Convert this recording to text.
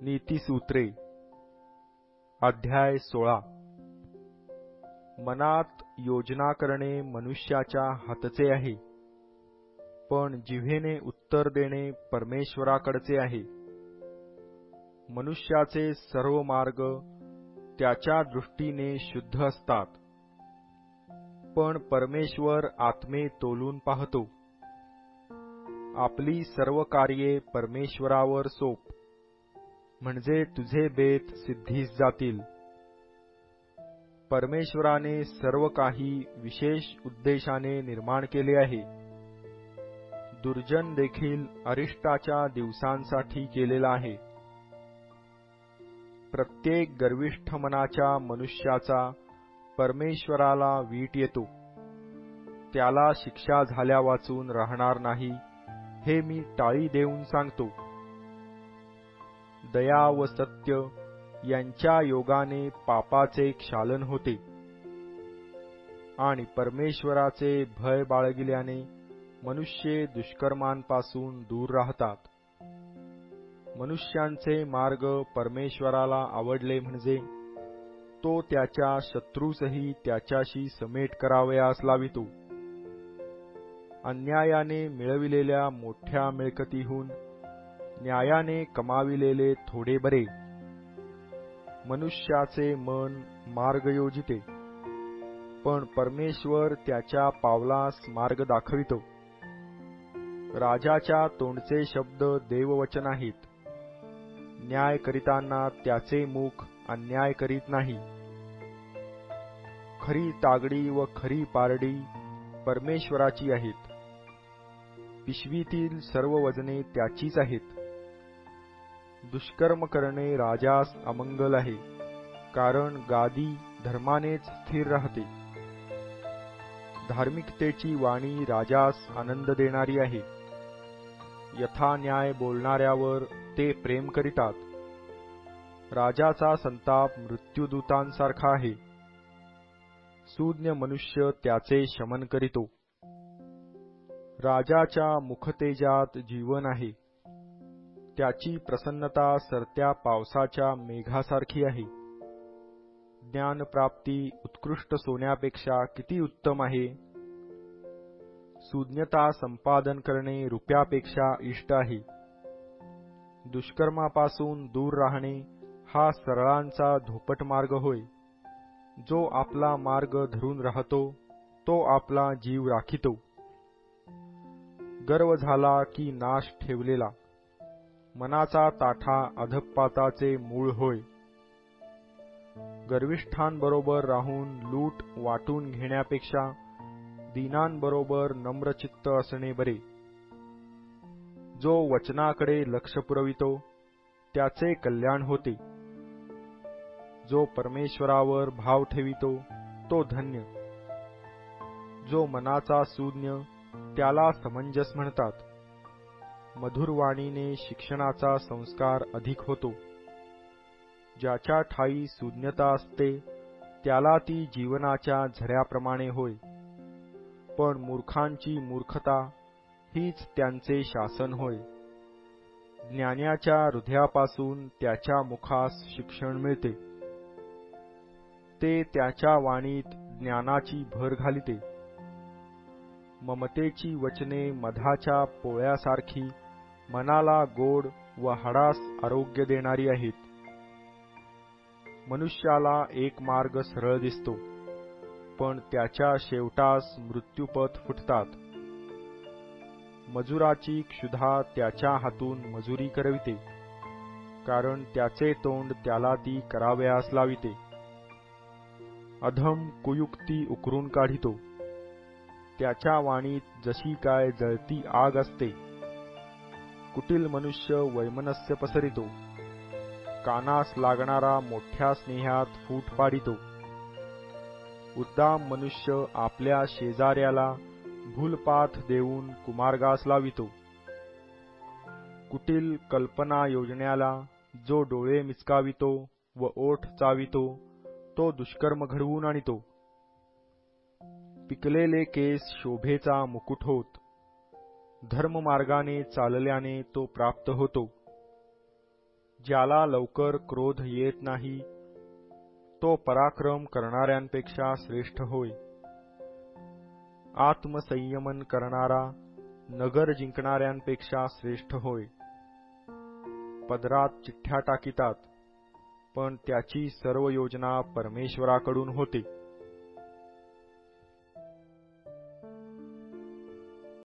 नीतिसूत्रे अध्याय 16 मनात योजना करणे मनुष्याच्या हातचे आहे, पण जिव्हेने उत्तर देणे परमेश्वराकडचे आहे. मनुष्याचे सर्व मार्ग त्याच्या दृष्टीने शुद्ध असतात, पण परमेश्वर आत्मे तोलून पाहतो. आपली सर्व कार्ये परमेश्वरावर सोप, म्हणजे तुझे बेत सिद्धीस जातील. परमेश्वराने सर्व काही विशेष उद्देशाने निर्माण केले आहे. दुर्जन देखील अरिष्टाच्या दिवसांसाठी केलेला आहे. प्रत्येक गर्विष्ठ मनाच्या मनुष्याचा परमेश्वराला वीट येतो. त्याला शिक्षा झाल्या वाचून राहणार नाही, हे मी टाळी देऊन सांगतो. दया व सत्य यांच्या योगाने पापाचे क्षालन होते, आणि परमेश्वराचे भय बाळगिल्याने मनुष्य दुष्कर्मांपासून दूर राहतात. मनुष्यांचे मार्ग परमेश्वराला आवडले म्हणजे तो त्याच्या शत्रूसही त्याच्याशी समेट करावयास लावितो. अन्यायाने मिळविलेल्या मोठ्या मिळकतीहून न्यायाने कमाविलेले थोडे बरे. मनुष्याचे मन मार्ग योजिते, पण परमेश्वर त्याच्या पावलास मार्ग दाखवितो. राजाच्या तोंडचे शब्द देववचन आहेत. न्याय करीताना त्याचे मुख अन्याय करीत नाही. खरी तागडी व खरी पारडी परमेश्वराची आहेत. पिशवीतील सर्व वजने त्याचीच आहेत. दुष्कर्म करणे राजास अमंगल आहे, कारण गादी धर्मानेच स्थिर राहते. धार्मिकतेची वाणी राजास आनंद देणारी आहे. यथा न्याय बोलणाऱ्यावर ते प्रेम करीतात. राजाचा संताप मृत्यूदूतांसारखा आहे. सुज्ञ मनुष्य त्याचे शमन करीतो. राजाच्या मुखतेजात जीवन आहे. त्याची प्रसन्नता सरत्या पावसाच्या मेघासारखी आहे. ज्ञानप्राप्ती उत्कृष्ट सोन्यापेक्षा किती उत्तम आहे. सुज्ञता संपादन करणे रुपयापेक्षा इष्ट आहे. दुष्कर्मापासून दूर राहणे हा सरळांचा धोपट मार्ग होय. जो आपला मार्ग धरून राहतो तो आपला जीव राखितो. गर्व झाला की नाश ठेवलेला. मनाचा ताठा अधःपाताचे मूळ होय. गर्विष्ठांबरोबर राहून लूट वाटून घेण्यापेक्षा दीनांबरोबर नम्रचित्त असणे बरे. जो वचनाकडे लक्ष पुरवितो त्याचे कल्याण होते. जो परमेश्वरावर भाव ठेवितो तो धन्य. जो मनाचा सुज्ञ त्याला समंजस म्हणतात. मधुरवाणीने शिक्षणाचा संस्कार अधिक होतो. ज्याच्या ठाई सुज्ञता असते त्याला ती जीवनाच्या झऱ्याप्रमाणे होय, पण मूर्खांची मूर्खता हीच त्यांचे शासन होय. ज्ञानाच्या हृदयापासून त्याच्या मुखास शिक्षण मिळते. ते त्याच्या वाणीत ज्ञानाची भर घालिते. ममतेची वचने मधाच्या पोळ्यासारखी मनाला गोड व हाडास आरोग्य देणारी आहेत. मनुष्याला एक मार्ग सरळ दिसतो, पण त्याच्या शेवटास मृत्यूपथ फुटतात. मजुराची क्षुधा त्याच्या हातून मजुरी करविते, कारण त्याचे तोंड त्याला ती करावयास लाविते. अधम कुयुक्ती उकरून काढितो. त्याच्या वाणीत जशी काय जळती आग असते. कुटिल मनुष्य वैमनस्य पसरितो. कानास लागणारा मोठ्या स्नेहात फूट पाडितो. उद्दाम मनुष्य आपल्या शेजाऱ्याला भूलपाथ देऊन कुमार्गास लावितो. कुटिल कल्पना योजण्याला जो डोळे मिचकावितो व ओठ चावितो तो दुष्कर्म घडवून आणितो. पिकलेले केस शोभेचा मुकुट होत. धर्ममार्गाने चालल्याने तो प्राप्त होतो. ज्याला लवकर क्रोध येत नाही तो पराक्रम करणाऱ्यांपेक्षा श्रेष्ठ होय. आत्मसंयमन करणारा नगर जिंकणाऱ्यांपेक्षा श्रेष्ठ होय. पदरात चिठ्ठ्या टाकितात, पण त्याची सर्व योजना परमेश्वराकडून होते.